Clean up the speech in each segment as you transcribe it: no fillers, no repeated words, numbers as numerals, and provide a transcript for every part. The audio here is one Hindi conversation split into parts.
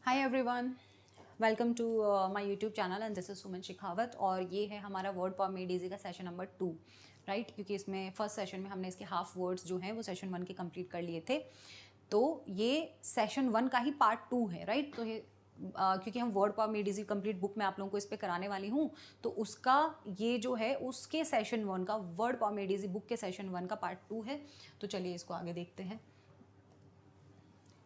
Hi everyone, welcome to my YouTube channel and this is Suman Shekhawat. और ये है हमारा वर्ड पावर मेड इजी का सेशन नंबर 2, राइट। क्योंकि इसमें फर्स्ट सेशन में हमने इसके हाफ वर्ड्स जो हैं वो सेशन 1 के कंप्लीट कर लिए थे, तो ये सेशन 1 का ही पार्ट 2 है, राइट। तो ये क्योंकि हम word power made easy complete book में आप लोगों को इस पर कराने वाली हूँ, तो उसका ये जो है उसके सेशन 1 का word power made easy book के सेशन 1 का पार्ट 2 है। तो चलिए इसको आगे देखते हैं।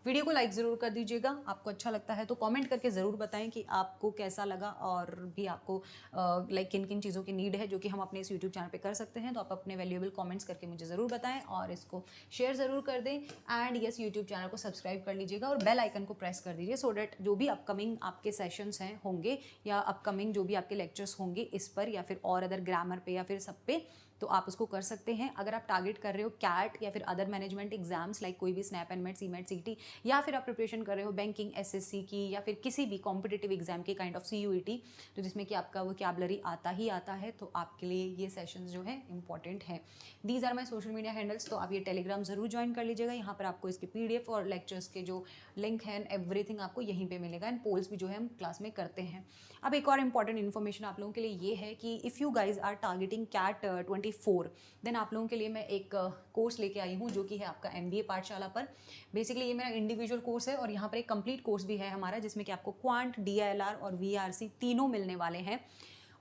वीडियो को लाइक ज़रूर कर दीजिएगा, आपको अच्छा लगता है तो कमेंट करके ज़रूर बताएं कि आपको कैसा लगा, और भी आपको लाइक किन किन चीज़ों की नीड है जो कि हम अपने इस यूट्यूब चैनल पे कर सकते हैं। तो आप अपने वैल्यूएबल कमेंट्स करके मुझे ज़रूर बताएं और इसको शेयर ज़रूर कर दें। एंड यस, यूट्यूब चैनल को सब्सक्राइब कर लीजिएगा और बेल आइकन को प्रेस कर दीजिए, सो डैट जो भी अपकमिंग आपके सेशंस हैं होंगे या अपकमिंग जो भी आपके लेक्चर्स होंगे इस पर या फिर और अदर ग्रामर पे या फिर सब पे, तो आप उसको कर सकते हैं। अगर आप टारगेट कर रहे हो कैट या फिर अदर मैनेजमेंट एग्जाम्स लाइक कोई भी स्नैप एंड मेट, सीमेट, सीटी, या फिर आप प्रिपरेशन कर रहे हो बैंकिंग, एसएससी की या फिर किसी भी कॉम्पिटिटिव एग्जाम की काइंड ऑफ सीयूईटी, तो जिसमें कि आपका वोकैबुलरी आता ही आता है, तो आपके लिए ये सेशंस जो है इंपॉर्टेंट है। These are my social media handles, तो आप ये टेलीग्राम जरूर ज्वाइन कर लीजिएगा। यहाँ पर आपको इसके पीडीएफ और लेक्चर्स के जो लिंक है एवरीथिंग आपको यहीं पे मिलेगा। एंड पोल्स भी जो है हम क्लास में करते हैं। अब एक और इंपॉर्टेंट इन्फॉर्मेशन आप लोगों के लिए ये है कि if you guys are targeting CAT 24, then आप लोगों के लिए मैं एक कोर्स लेके आई हूँ जो कि है आपका MBA पाठशाला पर। बेसिकली ये मेरा इंडिविजुअल कोर्स है और यहाँ पर एक कंप्लीट कोर्स भी है हमारा, जिसमें कि आपको क्वांट, DILR और VRC तीनों मिलने वाले हैं।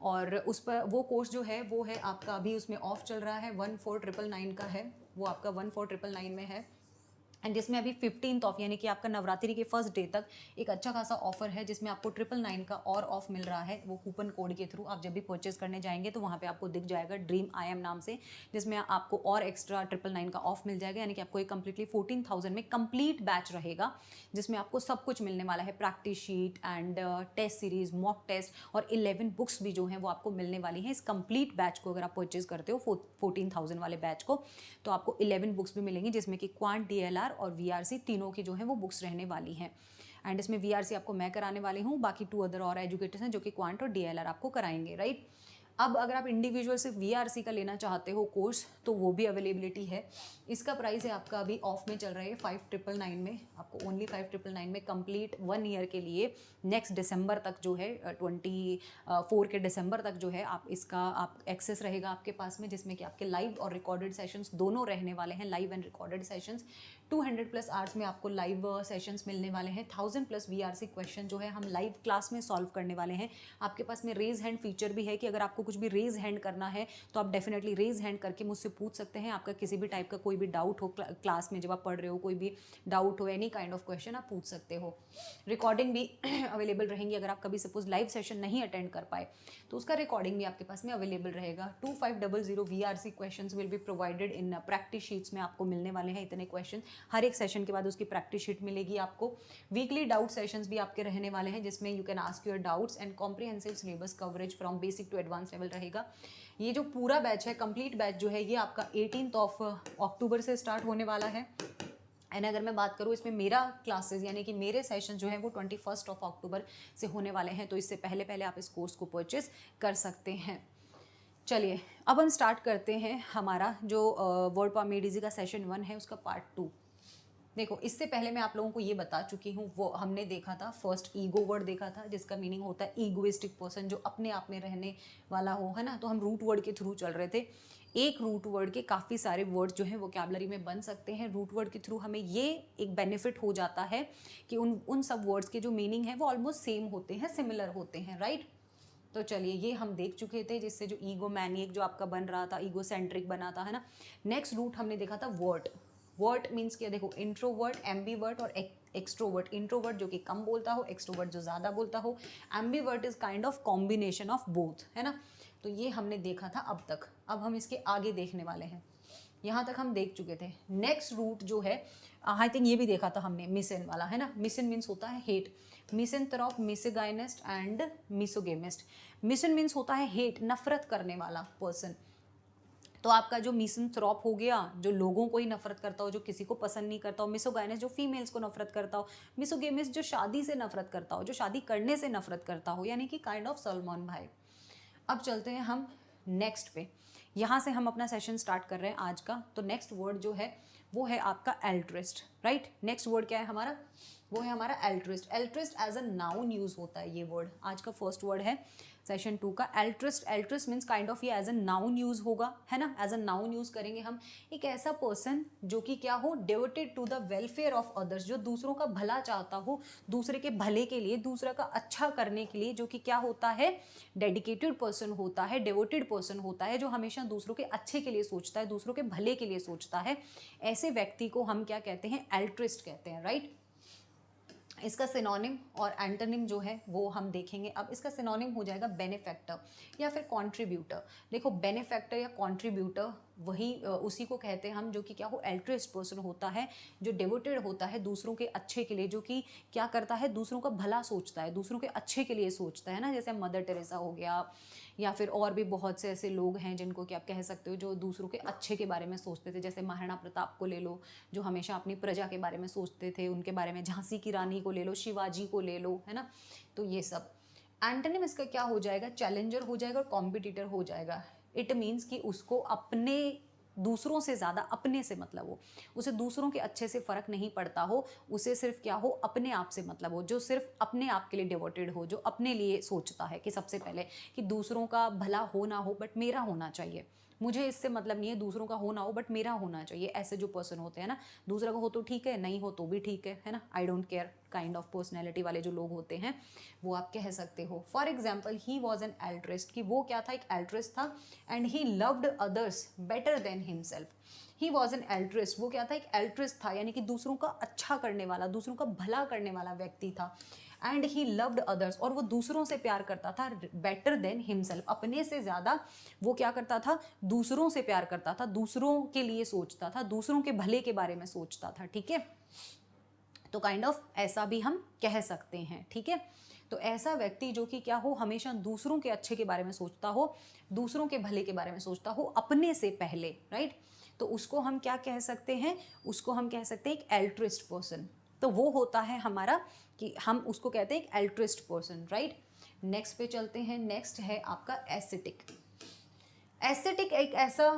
और उस पर वो कोर्स जो है वो है आपका अभी उसमें ऑफ चल रहा है, 14,999 का है, वो आपका 14,999 में है। एंड जिसमें अभी 15th ऑफ यानी कि आपका नवरात्रि के फर्स्ट डे तक एक अच्छा खासा ऑफर है, जिसमें आपको 999 का और ऑफ मिल रहा है। वो कूपन कोड के थ्रू आप जब भी परचेज करने जाएंगे तो वहाँ पे आपको दिख जाएगा ड्रीम IM नाम से, जिसमें आपको और एक्स्ट्रा 999 का ऑफ मिल जाएगा। यानी कि आपको एक कंप्लीटली 14,000 में कंप्लीट बैच रहेगा, जिसमें आपको सब कुछ मिलने वाला है, practice sheet and test series, mock test और 11 बुक्स भी जो हैं वो आपको मिलने वाली हैं। इस कंप्लीट बैच को अगर आप परचेज करते हो 14,000 वाले बैच को, तो आपको 11 बुक्स भी मिलेंगी, जिसमें कि क्वांट, DLR और VRC तीनों की जो है वो बुक्स रहने वाली हैं। एंड इसमें VRC आपको मैं कराने वाली हूँ, बाकी 2 अदर और एजुकेटर्स हैं जो कि क्वांट और DLR आपको कराएंगे, राइट। अब अगर आप इंडिविजुअल सिर्फ VRC का लेना चाहते हो कोर्स, तो वो भी अवेलेबिलिटी है। इसका प्राइस है आपका अभी ऑफ में चल रहा है 5,999 में, आपको ओनली 5,999 में कंप्लीट 1 ईयर के लिए, नेक्स्ट दिसंबर तक जो है 24 के दिसंबर तक जो है आप इसका आप एक्सेस रहेगा आपके पास में, जिसमें कि आपके लाइव और रिकॉर्डेड सेशंस दोनों रहने वाले हैं। Live and recorded sessions 200+ hours में आपको लाइव सेशंस मिलने वाले हैं। 1000+ VRC क्वेश्चन जो है हम लाइव क्लास में सॉल्व करने वाले हैं। आपके पास में रेज हैंड फीचर भी है कि अगर आपको कुछ भी रेज हैंड करना है तो आप डेफिनेटली रेज हैंड करके मुझसे पूछ सकते हैं। आपका किसी भी टाइप का कोई भी डाउट हो क्लास में, जब आप पढ़ रहे हो कोई भी डाउट हो, एनी काइंड ऑफ क्वेश्चन आप पूछ सकते हो। रिकॉर्डिंग भी अवेलेबल रहेंगी। अगर आप कभी सपोज लाइव सेशन नहीं अटेंड कर पाए तो उसका रिकॉर्डिंग भी आपके पास में अवेलेबल रहेगा। 2500 VRC questions will be provided in practice sheets में आपको मिलने वाले हैं इतने क्वेश्चन। हर एक सेशन के बाद उसकी प्रैक्टिस शीट मिलेगी आपको। वीकली डाउट सेशंस भी आपके रहने वाले हैं, जिसमें you can ask your doubts and comprehensive syllabus coverage from basic to advance level रहेगा। ये जो पूरा बैच है, कंप्लीट बैच जो है, ये आपका 18 अक्टूबर से स्टार्ट होने वाला है। एंड अगर मैं बात करूँ इसमें मेरा क्लासेस यानी कि मेरे सेशन जो है वो 21 अक्टूबर से होने वाले हैं, तो इससे पहले पहले आप इस कोर्स को परचेज कर सकते हैं। चलिए अब हम स्टार्ट करते हैं हमारा जो वर्ड पावर मेड इजी का सेशन 1 है उसका पार्ट 2। देखो, इससे पहले मैं आप लोगों को ये बता चुकी हूँ, वो हमने देखा था फर्स्ट ईगो वर्ड देखा था, जिसका मीनिंग होता है ईगोइस्टिक पर्सन, जो अपने आप में रहने वाला हो, है ना। तो हम रूट वर्ड के थ्रू चल रहे थे। एक रूट वर्ड के काफ़ी सारे वर्ड्स जो हैं वोकैबुलरी में बन सकते हैं। रूट वर्ड के थ्रू हमें ये एक बेनिफिट हो जाता है कि उन सब वर्ड्स के जो मीनिंग है वो ऑलमोस्ट सेम होते हैं, सिमिलर होते हैं, राइट। तो चलिए ये हम देख चुके थे, जिससे जो ईगो मैनियक जो आपका बन रहा था, ईगो सेंट्रिक बना था, है ना। नेक्स्ट रूट हमने देखा था वर्ड। वर्ड मीन्स क्या, देखो, इंट्रोवर्ट, एम्बीवर्ट और एक्सट्रोवर्ट। इंट्रोवर्ट जो कि कम बोलता हो, एक्सट्रोवर्ट जो ज़्यादा बोलता हो, ambivert is kind of combination of both, है ना। तो ये हमने देखा था अब तक। अब हम इसके आगे देखने वाले हैं। यहाँ तक हम देख चुके थे। नेक्स्ट रूट जो है, आई थिंक ये भी देखा था हमने, मिसन वाला, है ना। मिसन मीन्स होता है hate, misanthrope, misogynist and misogamist. Misein means होता है हेट, नफरत करने वाला पर्सन। तो आपका जो मिसेंथ्रोप हो गया, जो लोगों को ही नफरत करता हो, जो किसी को पसंद नहीं करता हो। मिसोगाइनस जो फीमेल्स को नफरत करता हो। मिसोगेमिस जो शादी से नफरत करता हो, जो शादी करने से नफरत करता हो, यानी कि काइंड ऑफ सलमान भाई। अब चलते हैं हम नेक्स्ट पे। यहाँ से हम अपना सेशन स्टार्ट कर रहे हैं आज का। तो नेक्स्ट वर्ड जो है वो है आपका एल्ट्रिस्ट, राइट। नेक्स्ट वर्ड क्या है हमारा, वो है हमारा altruist. Altruist as a noun use होता है, ये वर्ड आज का फर्स्ट वर्ड है सेशन 2 का, एल्ट्रिस्ट। एल्ट्रिस्ट मीन्स काइंड ऑफ ये एज अ नाउन यूज होगा, है ना, एज अ नाउन यूज करेंगे हम। एक ऐसा पर्सन जो कि क्या हो, devoted to the welfare of others, जो दूसरों का भला चाहता हो, दूसरे के भले के लिए, दूसरा का अच्छा करने के लिए, जो कि क्या होता है, डेडिकेटेड पर्सन होता है, डिवोटेड पर्सन होता है, जो हमेशा दूसरों के अच्छे के लिए सोचता है, दूसरों के भले के लिए सोचता है। ऐसे व्यक्ति को हम क्या कहते हैं, एल्ट्रिस्ट कहते हैं, राइट। इसका सिनोनिम और एंटोनिम जो है वो हम देखेंगे। अब इसका सिनोनिम हो जाएगा बेनिफैक्टर या फिर कॉन्ट्रीब्यूटर। देखो बेनिफैक्टर या कॉन्ट्रीब्यूटर वही उसी को कहते हैं हम, जो कि क्या हो, एल्ट्रिस्ट पर्सन होता है, जो डिवोटेड होता है दूसरों के अच्छे के लिए, जो कि क्या करता है, दूसरों का भला सोचता है, दूसरों के अच्छे के लिए सोचता है ना। जैसे मदर टेरेसा हो गया, या फिर और भी बहुत से ऐसे लोग हैं जिनको कि आप कह सकते हो जो दूसरों के अच्छे के बारे में सोचते थे। जैसे महाराणा प्रताप को ले लो, जो हमेशा अपनी प्रजा के बारे में सोचते थे, उनके बारे में। झांसी की रानी को ले लो, शिवाजी को ले लो, है ना। तो ये सब। एंटोनिम इसका क्या हो जाएगा, चैलेंजर हो जाएगा और कॉम्पिटिटर हो जाएगा। इट मीन्स कि उसको अपने दूसरों से ज़्यादा अपने से मतलब हो, उसे दूसरों के अच्छे से फ़र्क नहीं पड़ता हो, उसे सिर्फ क्या हो, अपने आप से मतलब हो, जो सिर्फ अपने आप के लिए डिवोटेड हो, जो अपने लिए सोचता है कि सबसे पहले कि दूसरों का भला हो ना हो बट मेरा होना चाहिए, मुझे इससे मतलब नहीं है दूसरों का हो ना हो बट मेरा होना चाहिए। ऐसे जो पर्सन होते हैं ना, दूसरा का हो तो ठीक है, नहीं हो तो भी ठीक है ना, I don't care kind of personality वाले जो लोग होते हैं, वो आप कह सकते हो। For example, he was an एल्ट्रिस्ट, कि वो क्या था, एक एल्ट्रिस्ट था। And he loved others better than himself. He was an एल्ट्रिस्ट, वो क्या था, एक एल्ट्रिस्ट था, यानी कि दूसरों का अच्छा करने वाला, दूसरों का भला करने वाला व्यक्ति था। एंड ही लव्ड अदर्स, और वो दूसरों से प्यार करता था बेटर देन हिमसेल्फ, अपने से ज़्यादा वो क्या करता था, दूसरों से प्यार करता था, दूसरों के लिए सोचता था, दूसरों के भले के बारे में सोचता था, ठीक है। तो काइंड ऑफ ऐसा भी हम कह सकते हैं, ठीक है। तो ऐसा व्यक्ति जो कि क्या हो, हमेशा दूसरों के अच्छे के बारे में सोचता हो, दूसरों के भले के बारे में सोचता हो अपने से पहले, राइट। तो उसको हम क्या कह सकते हैं, उसको हम कह सकते हैं एक एल्ट्रिस्ट पर्सन। तो वो होता है हमारा, कि हम उसको कहते हैं एक एल्ट्रिस्ट पर्सन, राइट। नेक्स्ट पे चलते हैं। नेक्स्ट है आपका एस्थेटिक। एस्थेटिक एक ऐसा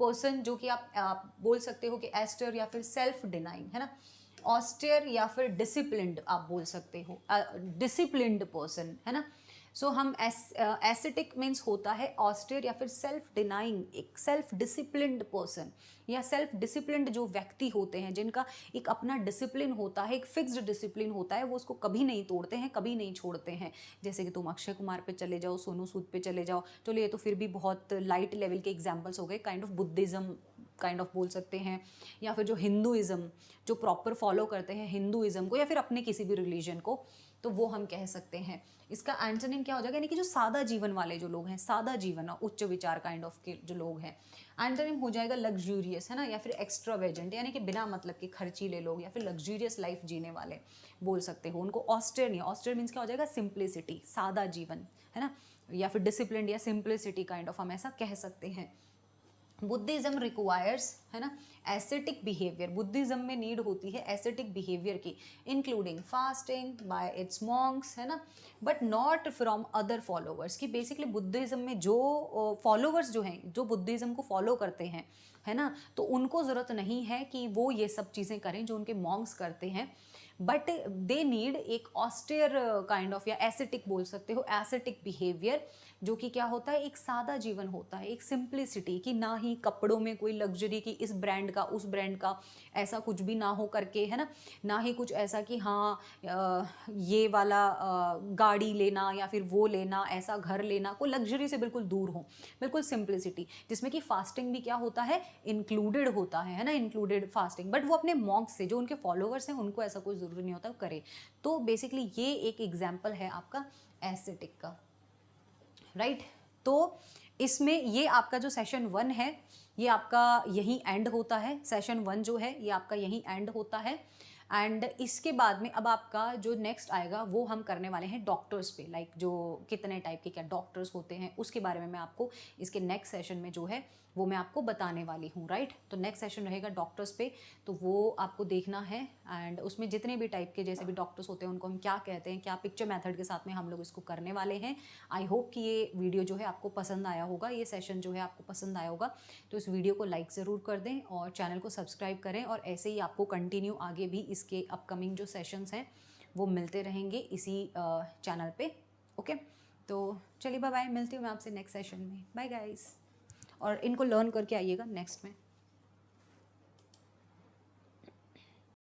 पर्सन जो कि आप बोल सकते हो कि एस्टर या फिर सेल्फ डिनाइंग, है ना, ऑस्टेयर या फिर डिसिप्लिन्ड आप बोल सकते हो, डिसिप्लिन्ड पर्सन, है ना। सो हम एस्थेटिक मीन्स होता है ऑस्टेयर या फिर सेल्फ डिनाइंग, एक सेल्फ डिसिप्लिन्ड पर्सन या सेल्फ डिसिप्लिन्ड जो व्यक्ति होते हैं, जिनका एक अपना डिसिप्लिन होता है, एक फिक्स्ड डिसिप्लिन होता है, वो उसको कभी नहीं तोड़ते हैं, कभी नहीं छोड़ते हैं। जैसे कि तुम अक्षय कुमार पे चले जाओ, सोनू सूद पे चले जाओ, चलो ये तो फिर भी बहुत लाइट लेवल के एग्जाम्पल्स हो गए, kind of Buddhism kind of बोल सकते हैं, या फिर जो हिंदुइज़्म, जो प्रॉपर फॉलो करते हैं हिंदुइज़्म को या फिर अपने किसी भी रिलीजन को, तो वो हम कह सकते हैं। इसका एंटोनिम क्या हो जाएगा, यानी कि जो सादा जीवन वाले जो लोग हैं, सादा जीवन और उच्च विचार काइंड ऑफ के जो लोग हैं। एंटोनिम हो जाएगा लग्जूरियस, है ना, या फिर एक्स्ट्रावेजेंट, यानी कि बिना मतलब के खर्चीले लोग या फिर लग्जूरियस लाइफ जीने वाले बोल सकते हो उनको। ऑस्टेयर नहीं, ऑस्टेयर मीन्स क्या हो जाएगा, सिंप्लिसिटी, सादा जीवन, है ना, या फिर डिसिप्लिन या सिंप्लिसिटी काइंड ऑफ हम ऐसा कह सकते हैं। बुद्धिज्म रिक्वायर्स, है ना, एस्थेटिक बिहेवियर, बुद्धिज्म में नीड होती है एस्थेटिक बिहेवियर की, including fasting bye it's Monks, है ना, but not from other followers, की बेसिकली बुद्धिज्म में जो फॉलोवर्स जो हैं, जो बुद्धिज्म को फॉलो करते हैं, है ना, तो उनको ज़रूरत नहीं है कि वो ये सब चीज़ें करें जो उनके मॉन्क्स करते हैं, बट दे नीड एक ऑस्टेयर काइंड ऑफ या एस्थेटिक बोल सकते हो, एस्थेटिक बिहेवियर, जो कि क्या होता है, एक सादा जीवन होता है, एक सिंप्लिसिटी, कि ना ही कपड़ों में कोई लग्जरी की इस ब्रांड का उस ब्रांड का ऐसा कुछ भी ना हो करके, है ना ही कुछ ऐसा कि हाँ ये वाला गाड़ी लेना या फिर वो लेना, ऐसा घर लेना, कोई लग्जरी से बिल्कुल दूर हो, बिल्कुल सिंप्लिसिटी, जिसमें कि फास्टिंग भी क्या होता है, इंक्लूडेड होता है ना, इंक्लूडेड फास्टिंग, बट वो अपने मॉन्क्स से, जो उनके फॉलोवर्स हैं, उनको ऐसा कोई ज़रूरी नहीं होता करे। तो बेसिकली ये एक एग्जाम्पल है आपका एस्थेटिक का, राइट। तो इसमें ये आपका जो सेशन 1 है, ये आपका यहीं एंड होता है। सेशन 1 जो है ये आपका यहीं एंड होता है। एंड इसके बाद में अब आपका जो नेक्स्ट आएगा वो हम करने वाले हैं डॉक्टर्स पे, लाइक जो कितने टाइप के क्या डॉक्टर्स होते हैं उसके बारे में मैं आपको इसके नेक्स्ट सेशन में जो है वो मैं आपको बताने वाली हूँ, राइट। तो नेक्स्ट सेशन रहेगा डॉक्टर्स पे, तो वो आपको देखना है। एंड उसमें जितने भी टाइप के जैसे भी डॉक्टर्स होते हैं उनको हम क्या कहते हैं, क्या पिक्चर मेथड के साथ में हम लोग इसको करने वाले हैं। आई होप कि ये वीडियो जो है आपको पसंद आया होगा, ये सेशन जो है आपको पसंद आया होगा। तो इस वीडियो को लाइक ज़रूर कर दें और चैनल को सब्सक्राइब करें, और ऐसे ही आपको कंटिन्यू आगे भी इसके अपकमिंग जो सेशंस हैं वो मिलते रहेंगे इसी चैनल पे। ओके, तो चलिए बाय बाय, मिलती हूँ मैं आपसे नेक्स्ट सेशन में। बाय गाइस, और इनको लर्न करके आइएगा नेक्स्ट में।